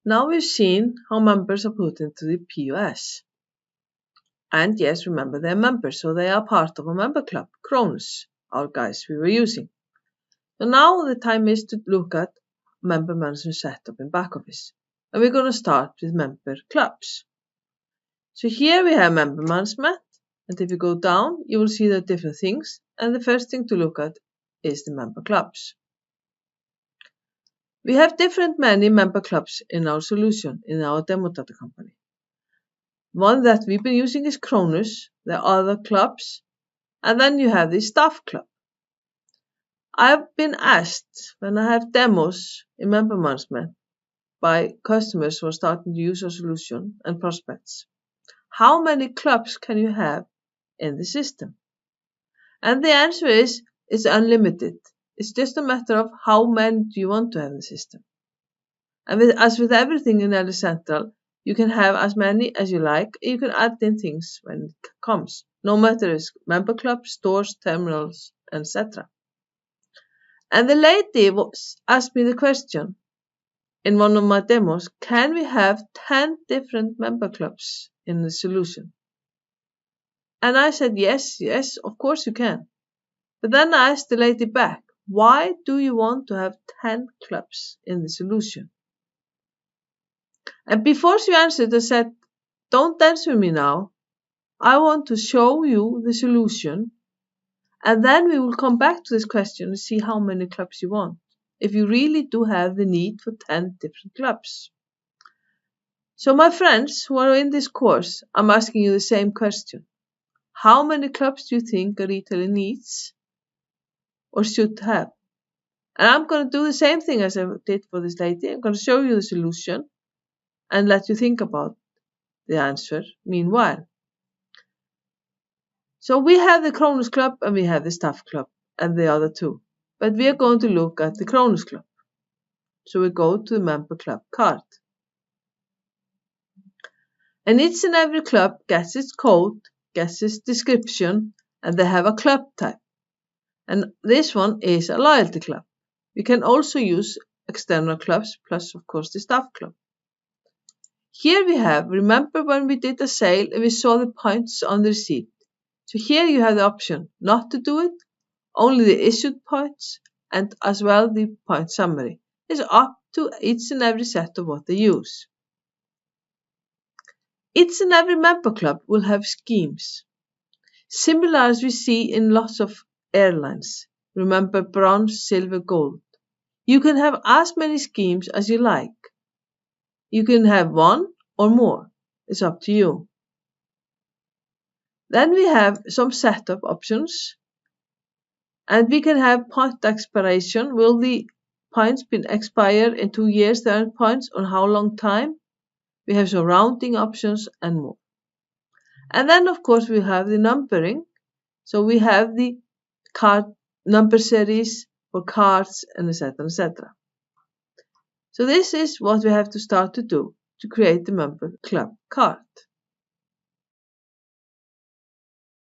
Now we've seen how members are put into the POS. And yes, remember they're members, so they are part of a member club, Cronus, our guys we were using. So now the time is to look at member management setup in back office. And we're going to start with member clubs. So here we have member management, and if you go down, you will see the different things, and the first thing to look at is the member clubs. We have many member clubs in our solution, in our demo data company. One that we've been using is Cronus, there are other clubs, and then you have the staff club. I've been asked when I have demos in member management by customers who are starting to use our solution and prospects, how many clubs can you have in the system? And the answer is it's unlimited. It's just a matter of how many do you want to have in the system. And as with everything in LS Central, you can have as many as you like. You can add in things when it comes, no matter it's member clubs, stores, terminals, etc. And the lady asked me the question in one of my demos, can we have 10 different member clubs in the solution? And I said, yes, of course you can. But then I asked the lady back, why do you want to have 10 clubs in the solution? And before she answered, I said, don't answer me now. I want to show you the solution. And then we will come back to this question and see how many clubs you want, if you really do have the need for 10 different clubs. So my friends who are in this course, I'm asking you the same question. How many clubs do you think a retailer needs or should have? And I'm going to do the same thing as I did for this lady. I'm going to show you the solution and let you think about the answer meanwhile. So we have the Cronus Club and we have the Staff Club and the other two. But we are going to look at the Cronus Club. So we go to the member club card. And each and every club gets its code, gets its description, and they have a club type. And this one is a loyalty club. We can also use external clubs, plus of course the Staff Club. Here we have, remember when we did a sale and we saw the points on the receipt. So here you have the option not to do it, only the issued points, and as well the point summary. It's up to each and every set of what they use. Each and every member club will have schemes, similar as we see in lots of airlines. Remember bronze, silver, gold. You can have as many schemes as you like. You can have one or more. It's up to you. Then we have some setup options. And we can have point expiration. Will the points be expired in 2 years, the earned points, on how long time? We have some rounding options and more. And then of course we have the numbering. So we have the card number series for cards and etc. etc. So this is what we have to start to do to create the member club card.